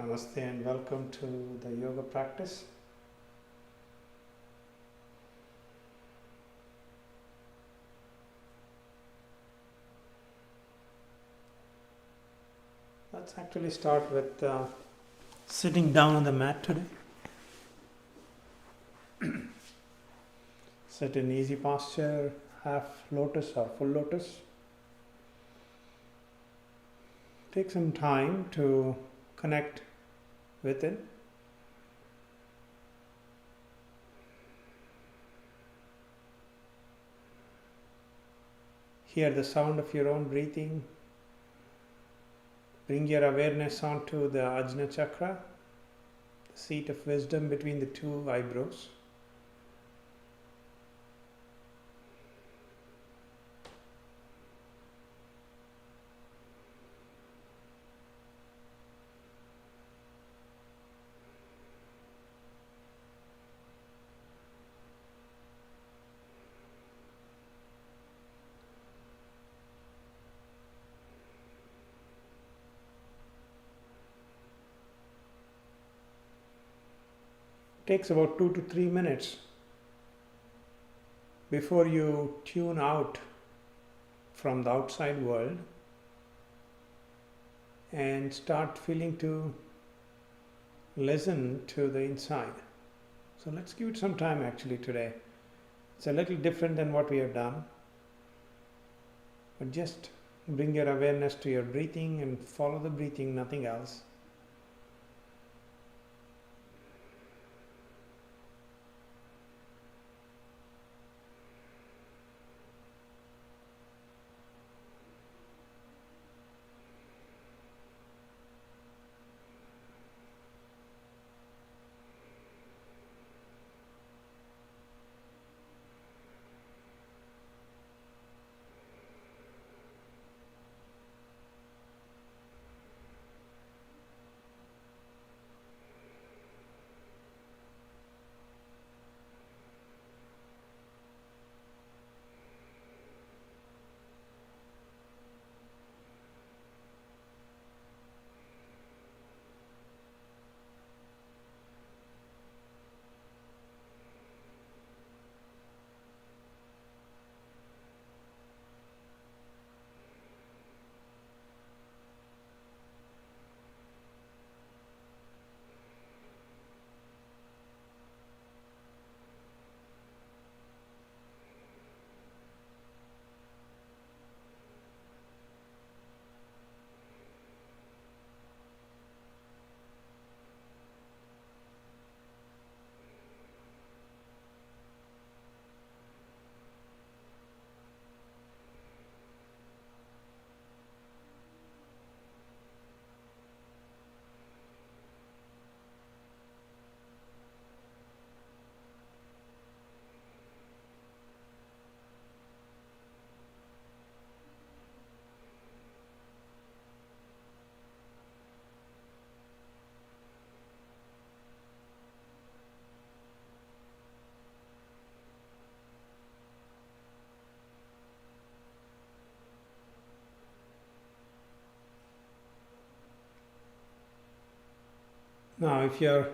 Namaste and welcome to the yoga practice. Let's actually start with sitting down on the mat today. Sit in easy posture, half lotus or full lotus. Take some time to connect with it. Hear the sound of your own breathing. Bring your awareness onto the Ajna chakra, the seat of wisdom between the two eyebrows. Takes about 2 to 3 minutes before you tune out from the outside world and start feeling to listen to the inside. So let's give it some time actually today. It's a little different than what we have done, but just bring your awareness to your breathing and follow the breathing, nothing else. Now, if your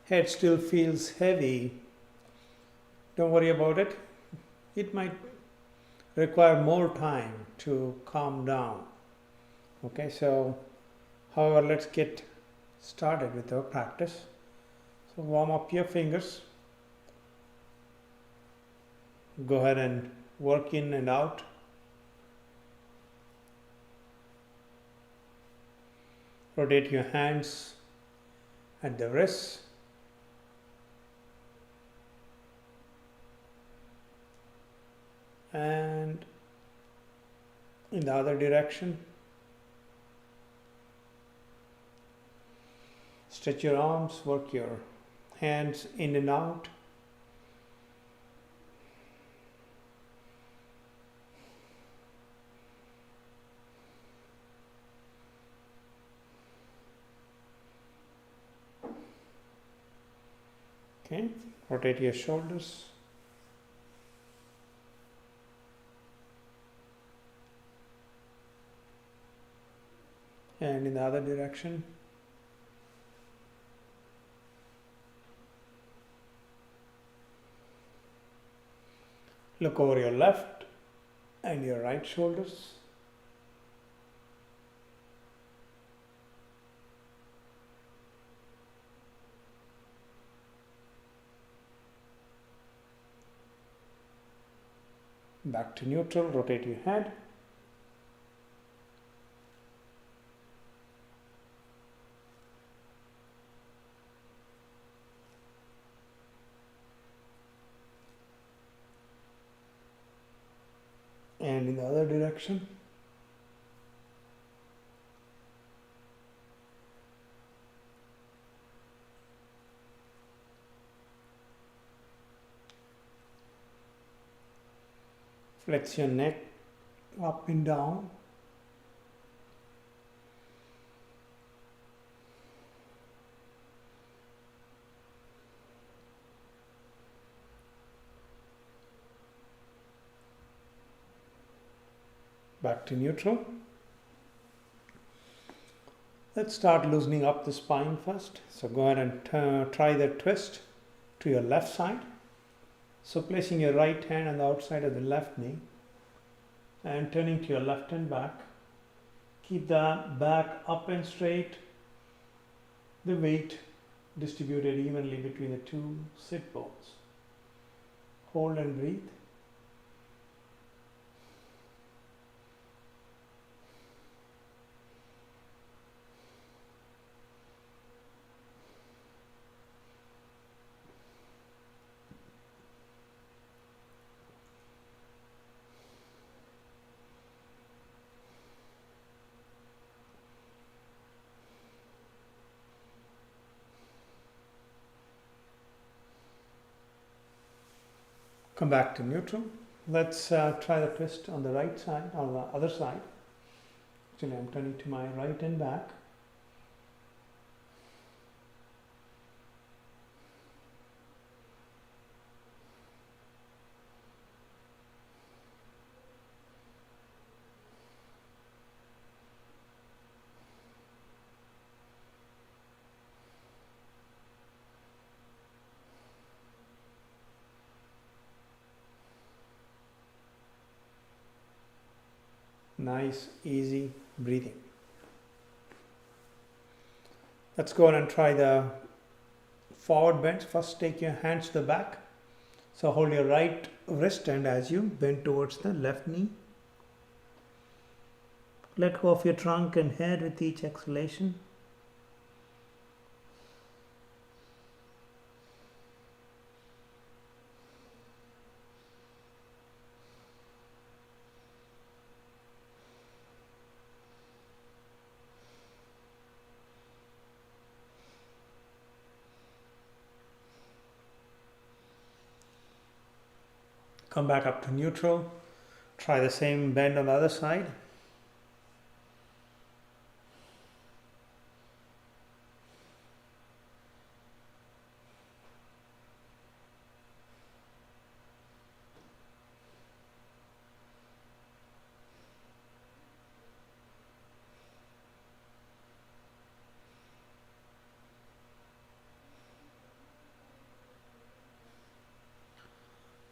head still feels heavy, don't worry about it. It might require more time to calm down. Okay, so however, let's get started with our practice. So warm up your fingers. Go ahead and work in and out. Rotate your hands at the wrists. And in the other direction. Stretch your arms, work your hands in and out. Okay, rotate your shoulders. And in the other direction. Look over your left and your right shoulders. Back to neutral, rotate your head. And in the other direction. Flex your neck up and down. Back to neutral. Let's start loosening up the spine first. So go ahead and try the twist to your left side. So placing your right hand on the outside of the left knee and turning to your left hand back. Keep the back up and straight. The weight distributed evenly between the two sit bones. Hold and breathe. Come back to neutral. Let's try the twist on the right side, on the other side. Actually, I'm turning to my right and back. Nice, easy breathing. Let's go on and try the forward bend. First, take your hands to the back. So hold your right wrist and as you bend towards the left knee. Let go of your trunk and head with each exhalation. Come back up to neutral. Try the same bend on the other side.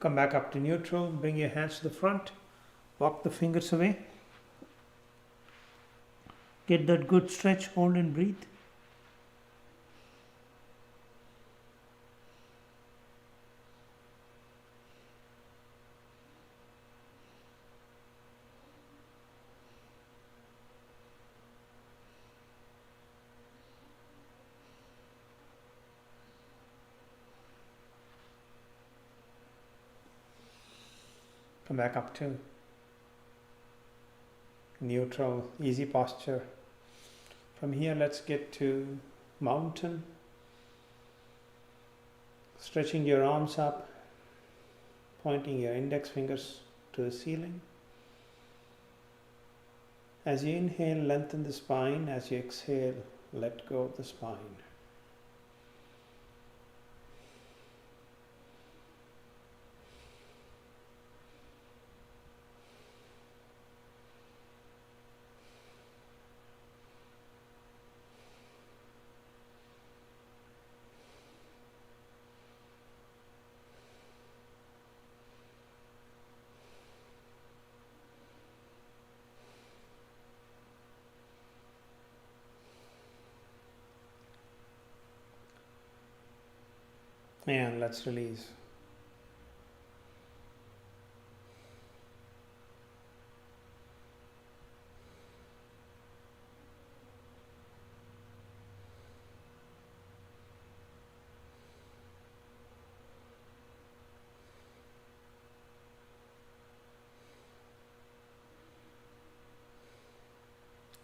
Come back up to neutral, bring your hands to the front, walk the fingers away. Get that good stretch, hold and breathe. Come back up to neutral, easy posture. From here, let's get to mountain. Stretching your arms up, pointing your index fingers to the ceiling. As you inhale, lengthen the spine. As you exhale, let go of the spine. And let's release.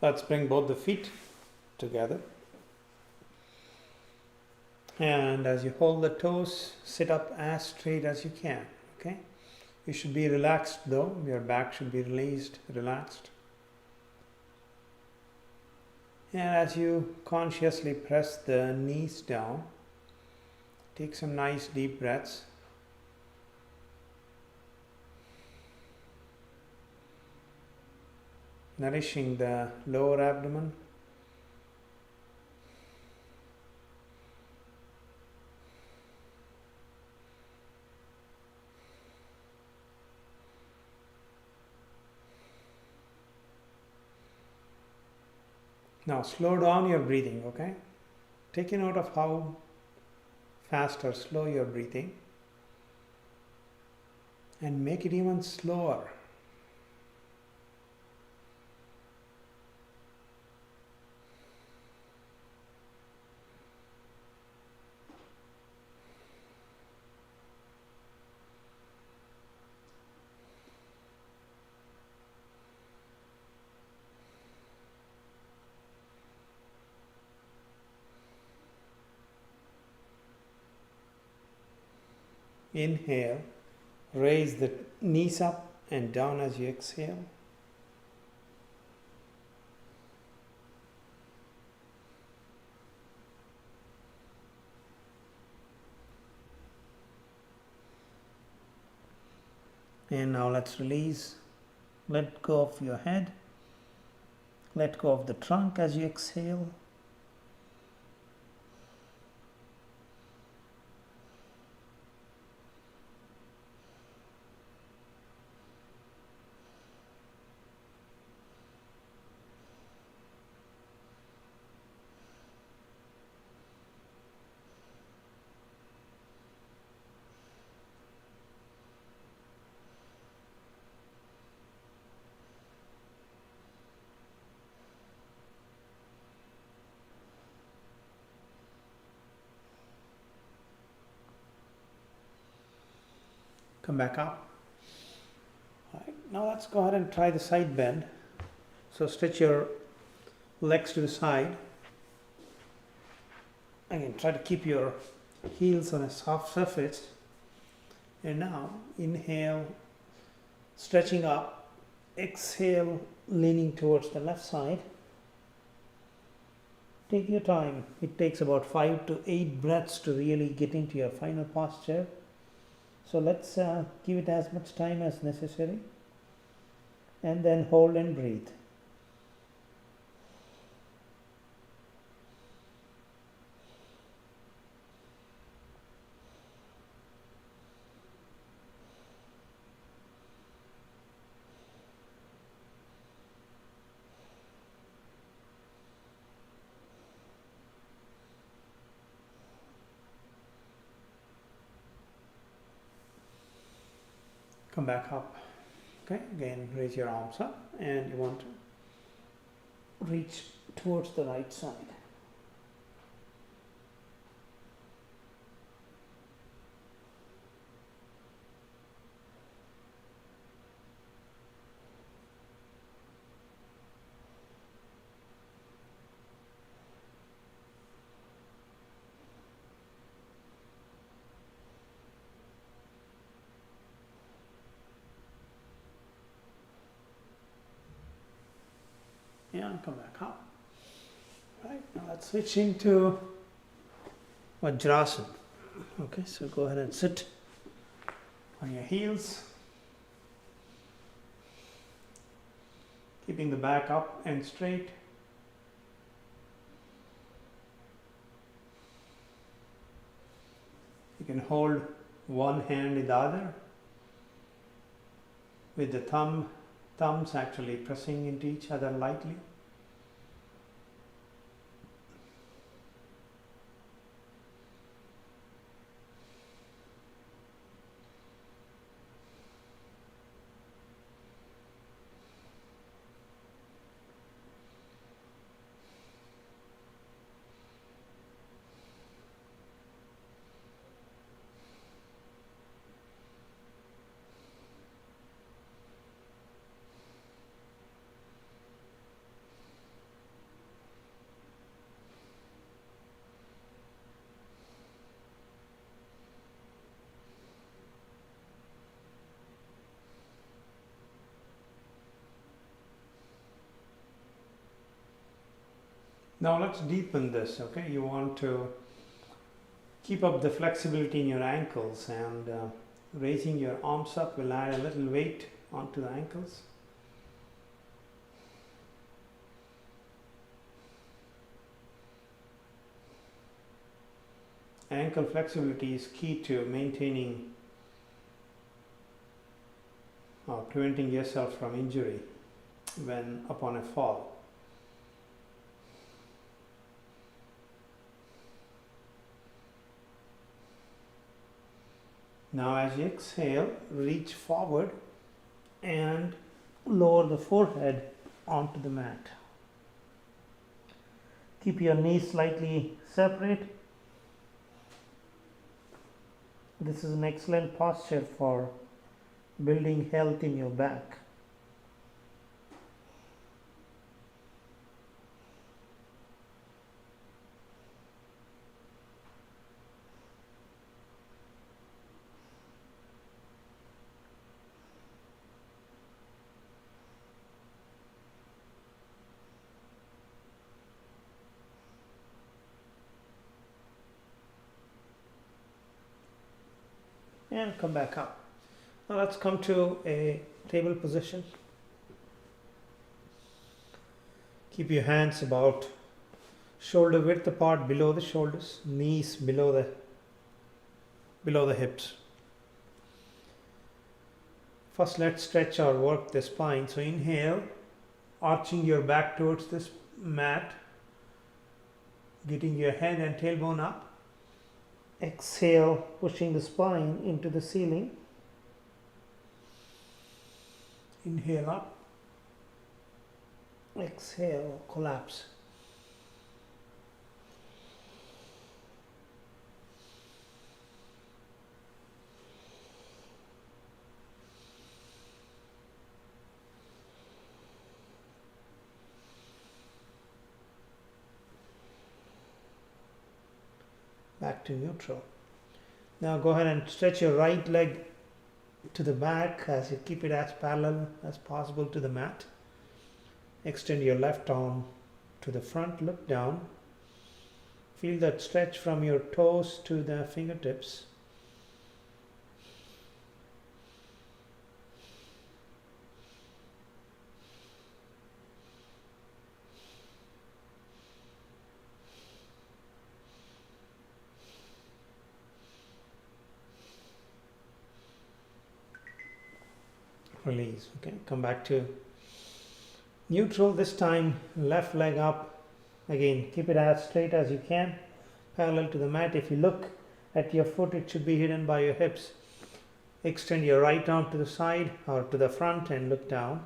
Let's bring both the feet together. And as you hold the toes, sit up as straight as you can. Okay? You should be relaxed though. Your back should be released, relaxed. And as you consciously press the knees down, take some nice deep breaths. Nourishing the lower abdomen. Now slow down your breathing, okay? Take a note of how fast or slow you're breathing and make it even slower. Inhale, raise the knees up and down as you exhale. And now let's release. Let go of your head. Let go of the trunk as you exhale. Come back up. All right, now let's go ahead and try the side bend. So stretch your legs to the side. Again, try to keep your heels on a soft surface. And now inhale, stretching up. Exhale, leaning towards the left side. Take your time. It takes about 5 to 8 breaths to really get into your final posture. So let's give it as much time as necessary. And then hold and breathe. Come back up. Okay, again raise your arms up and you want to reach towards the right side. And come back up. Right, now let's switch into Vajrasana. Okay, so go ahead and sit on your heels, keeping the back up and straight. You can hold one hand in the other with the thumbs actually pressing into each other lightly. Now let's deepen this, okay? You want to keep up the flexibility in your ankles, and raising your arms up will add a little weight onto the ankles. Ankle flexibility is key to maintaining or preventing yourself from injury when upon a fall. Now as you exhale, reach forward and lower the forehead onto the mat. Keep your knees slightly separate. This is an excellent posture for building health in your back. And come back up. Now let's come to a table position. Keep your hands about shoulder width apart below the shoulders, knees below the hips. First let's stretch or work the spine. So inhale, arching your back towards this mat, getting your head and tailbone up. Exhale, pushing the spine into the ceiling. Inhale up. Exhale, collapse. Back to neutral. Now go ahead and stretch your right leg to the back as you keep it as parallel as possible to the mat. Extend your left arm to the front, look down. Feel that stretch from your toes to the fingertips. Release. Okay, come back to neutral. This time left leg up. Again, keep it as straight as you can, parallel to the mat. If you look at your foot, it should be hidden by your hips. Extend your right arm to the side or to the front and look down.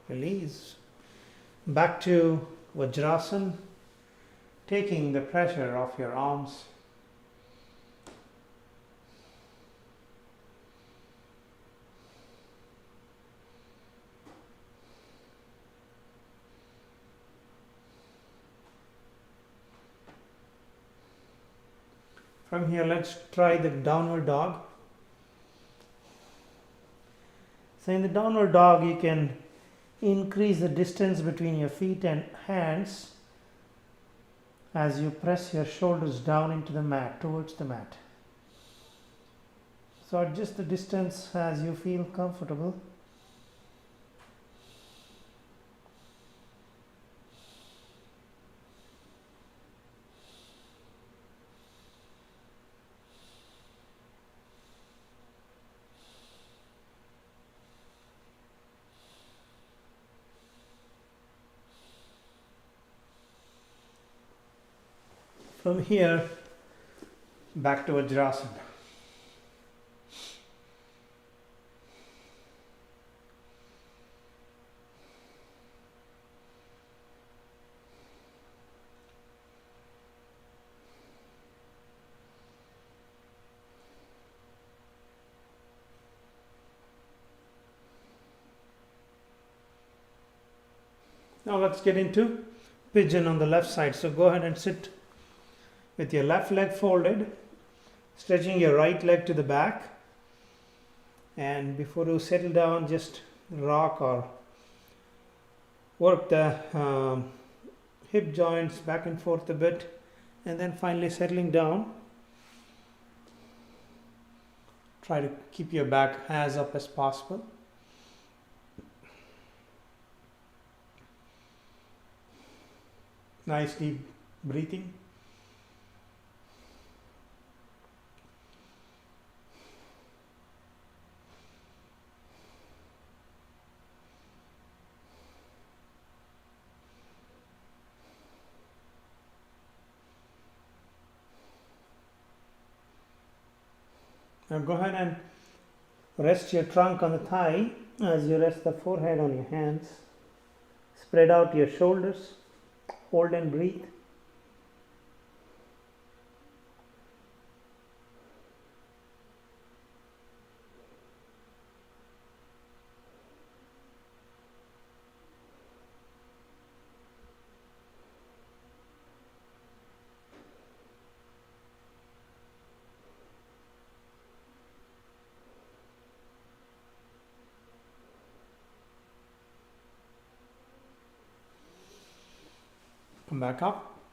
Release. Back to Vajrasana, taking the pressure off your arms. From here, let's try the downward dog. So in the downward dog, you can increase the distance between your feet and hands as you press your shoulders down into the mat, towards the mat. So adjust the distance as you feel comfortable. From here, back to Vajrasana. Now let's get into pigeon on the left side. So go ahead and sit with your left leg folded, stretching your right leg to the back. And before you settle down, just rock or work the hip joints back and forth a bit, and then finally settling down. Try to keep your back as up as possible. Nice deep breathing. Now go ahead and rest your trunk on the thigh as you rest the forehead on your hands. Spread out your shoulders. Hold and breathe. Come back up.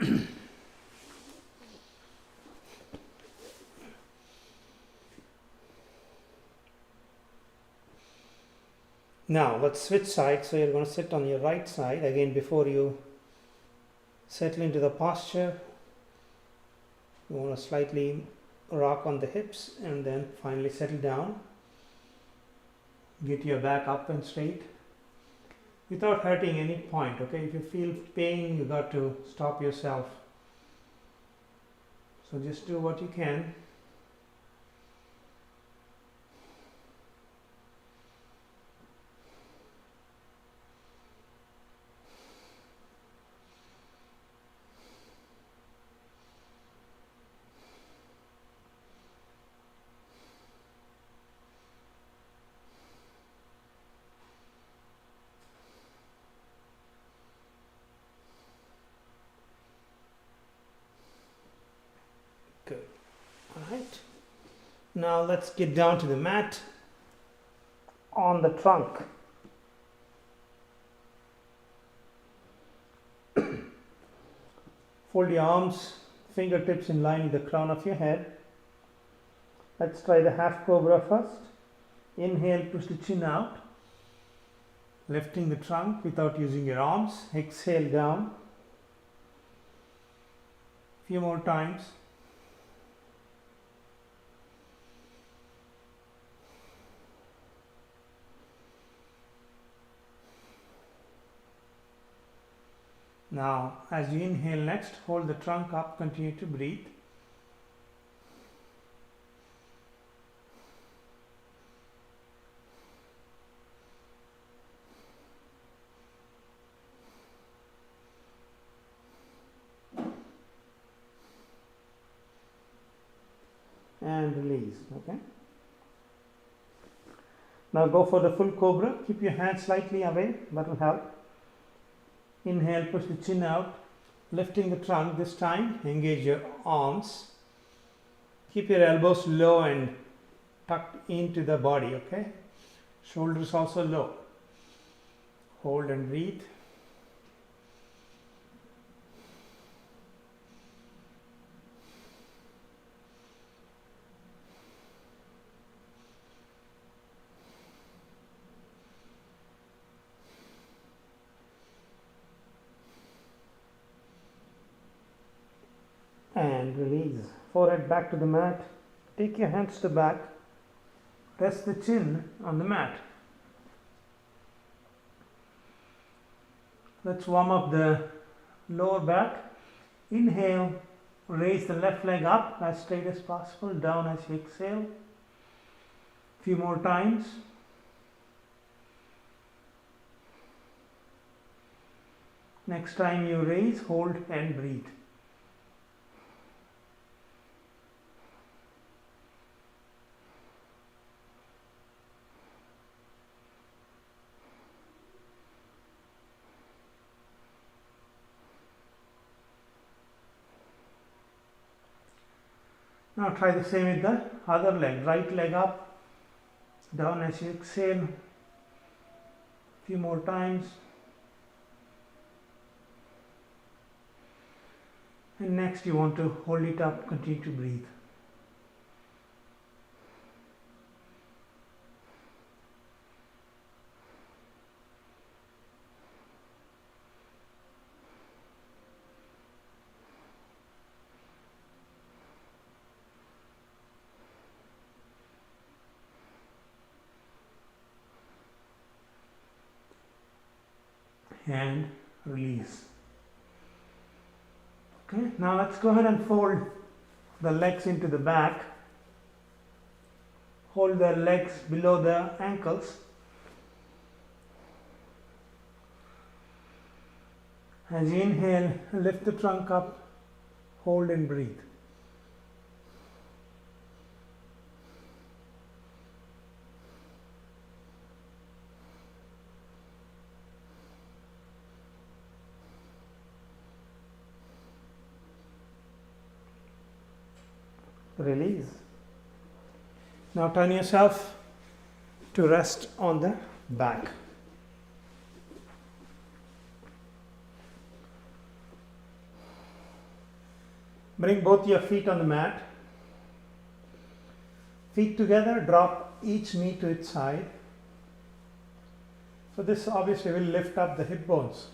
Now let's switch sides. So you're going to sit on your right side. Again, before you settle into the posture, you want to slightly rock on the hips and then finally settle down. Get your back up and straight without hurting any point. Okay, if you feel pain, you got to stop yourself. So just do what you can. Good. All right. Now let's get down to the mat on the trunk. Fold your arms, fingertips in line with the crown of your head. Let's try the half cobra first. Inhale, push the chin out, lifting the trunk without using your arms. Exhale down. Few more times. Now, as you inhale next, hold the trunk up, continue to breathe. And release, okay? Now go for the full cobra. Keep your hands slightly away, that will help. Inhale, push the chin out, lifting the trunk. This time, engage your arms. Keep your elbows low and tucked into the body, okay? Shoulders also low. Hold and breathe. And release. Forehead back to the mat. Take your hands to back. Rest the chin on the mat. Let's warm up the lower back. Inhale, raise the left leg up as straight as possible, down as you exhale. Few more times. Next time you raise, hold and breathe. Now try the same with the other leg. Right leg up, down as you exhale. A few more times. And next you want to hold it up, continue to breathe. And release. Okay, now let's go ahead and fold the legs into the back. Hold the legs below the ankles. As you inhale, lift the trunk up, hold and breathe. Release. Now turn yourself to rest on the back. Bring both your feet on the mat. Feet together, drop each knee to its side. So this obviously will lift up the hip bones,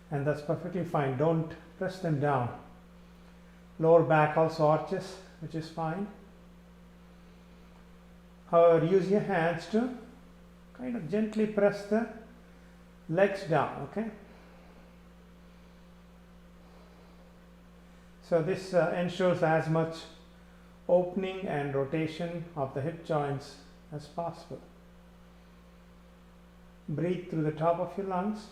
and that's perfectly fine. Don't press them down. Lower back also arches, which is fine. However, use your hands to kind of gently press the legs down, okay? So this ensures as much opening and rotation of the hip joints as possible. Breathe through the top of your lungs.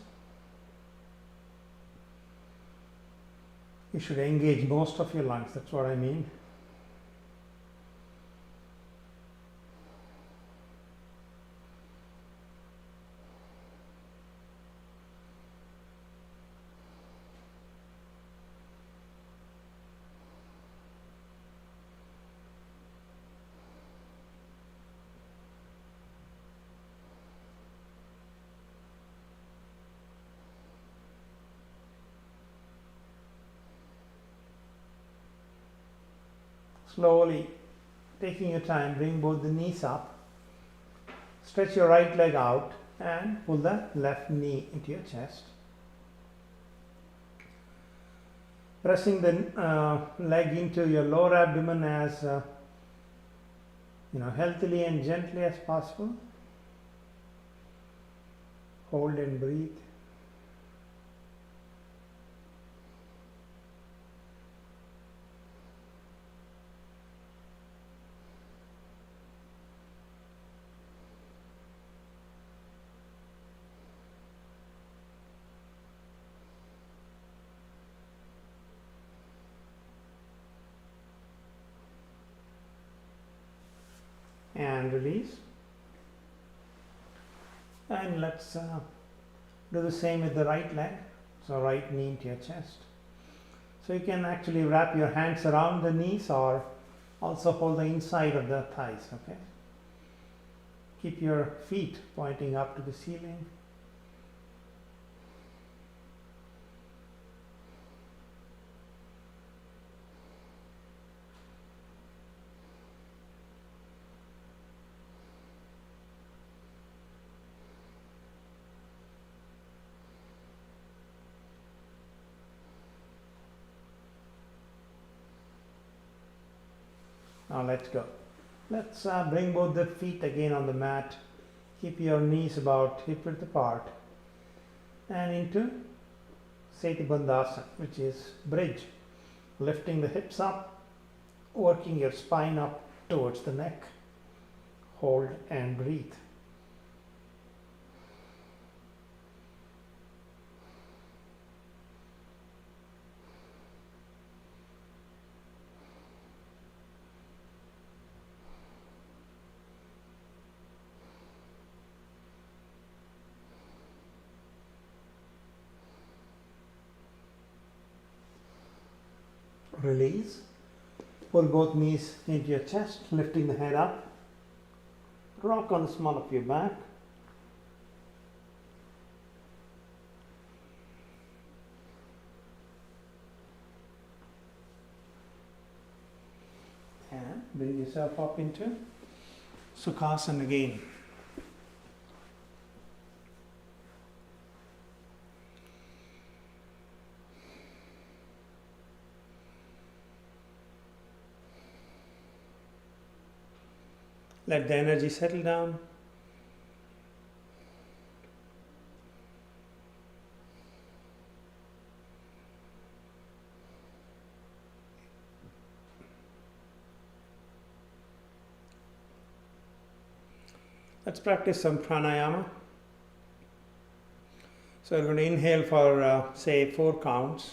You should engage most of your lungs, that's what I mean. Slowly, taking your time, bring both the knees up. Stretch your right leg out and pull the left knee into your chest. Pressing the leg into your lower abdomen as healthily and gently as possible. Hold and breathe. And release. And let's do the same with the right leg. So right knee into your chest. So you can actually wrap your hands around the knees or also hold the inside of the thighs, okay? Keep your feet pointing up to the ceiling. Now let's go. Let's bring both the feet again on the mat. Keep your knees about hip width apart. And into Setibandhasana, which is bridge. Lifting the hips up, working your spine up towards the neck. Hold and breathe. Release. Pull both knees into your chest, lifting the head up. Rock on the small of your back. And bring yourself up into Sukhasana again. Let the energy settle down. Let's practice some pranayama. So we're going to inhale for say 4 counts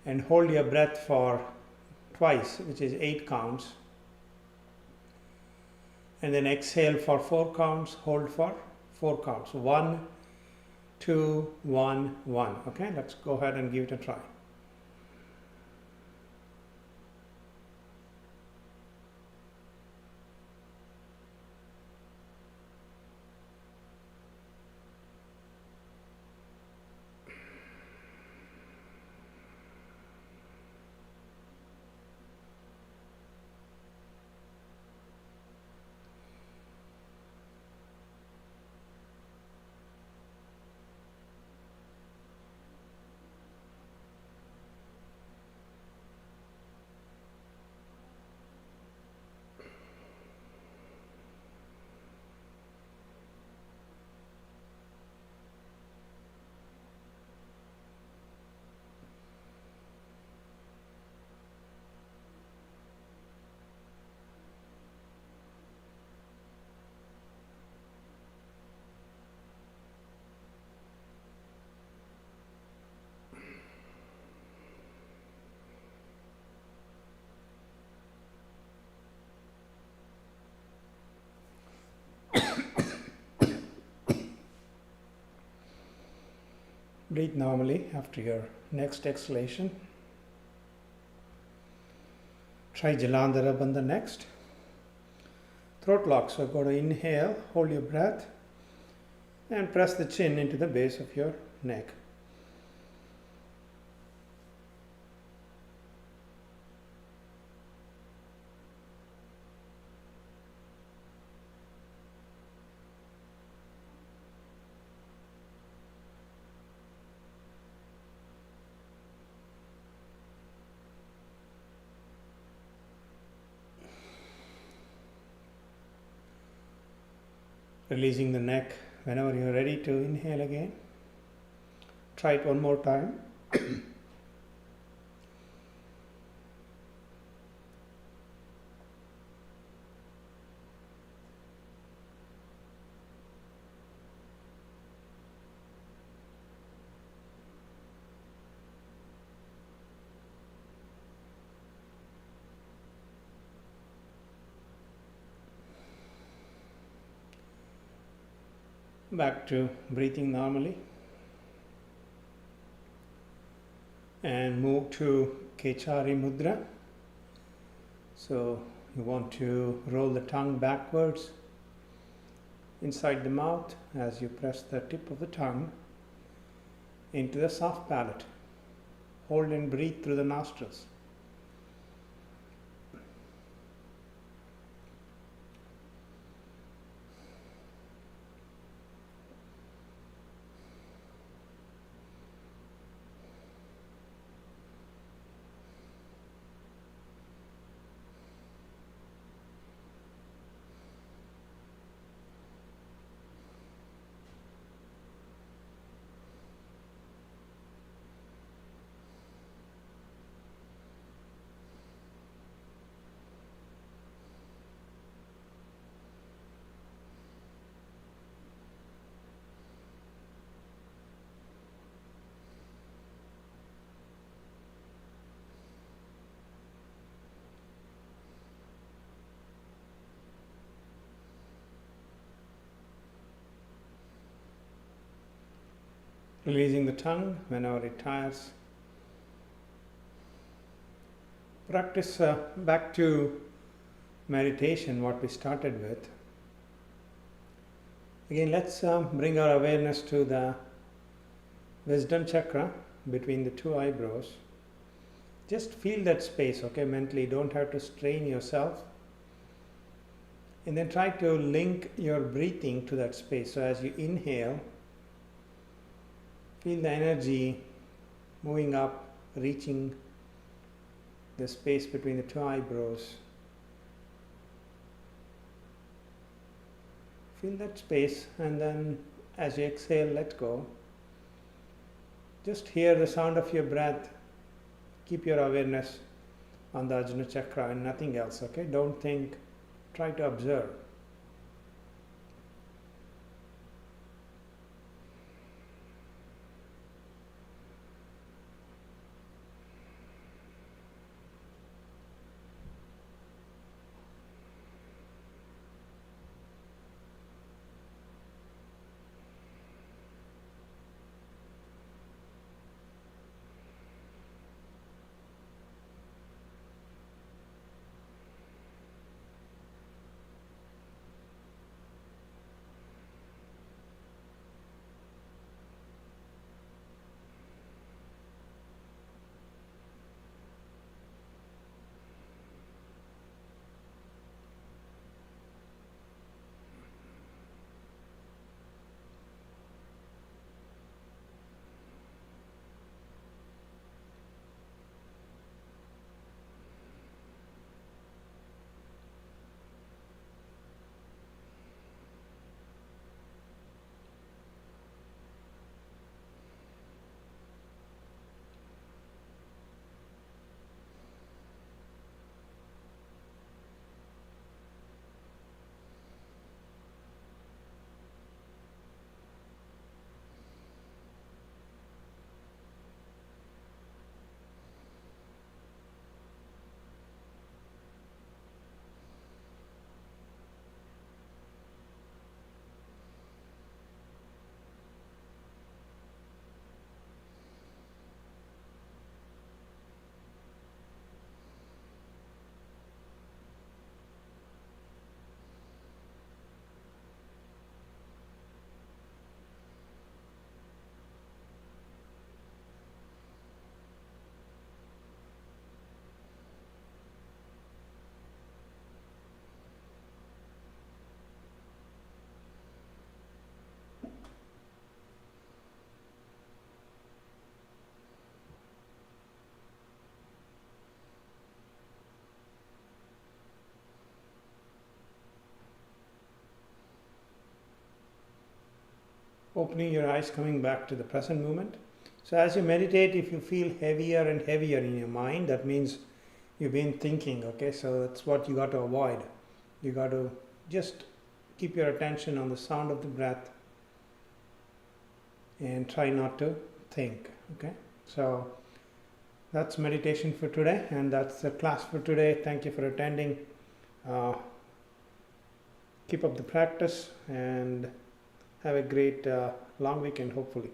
and hold your breath for twice, which is 8 counts. And then exhale for 4 counts, hold for 4 counts. 1, 2, 1, 1. Okay, let's go ahead and give it a try. Breathe normally after your next exhalation. Try Jalandhara Bandha next. Throat lock. So go to inhale, hold your breath and press the chin into the base of your neck. Releasing the neck whenever you're ready to inhale again. Try it one more time. Back to breathing normally and move to Kechari Mudra. So you want to roll the tongue backwards inside the mouth as you press the tip of the tongue into the soft palate. Hold and breathe through the nostrils. Releasing the tongue whenever it tires. Practice back to meditation, what we started with. Again, let's bring our awareness to the wisdom chakra between the two eyebrows. Just feel that space, okay, mentally. Don't have to strain yourself. And then try to link your breathing to that space. So as you inhale, feel the energy moving up, reaching the space between the two eyebrows. Feel that space, and then as you exhale, let go. Just hear the sound of your breath. Keep your awareness on the Ajna chakra and nothing else, okay? Don't think, try to observe. Opening your eyes, coming back to the present moment. So as you meditate, if you feel heavier and heavier in your mind, that means you've been thinking, okay? So that's what you got to avoid. You got to just keep your attention on the sound of the breath and try not to think, okay? So that's meditation for today, and that's the class for today. Thank you for attending. Keep up the practice and have a great long weekend, hopefully.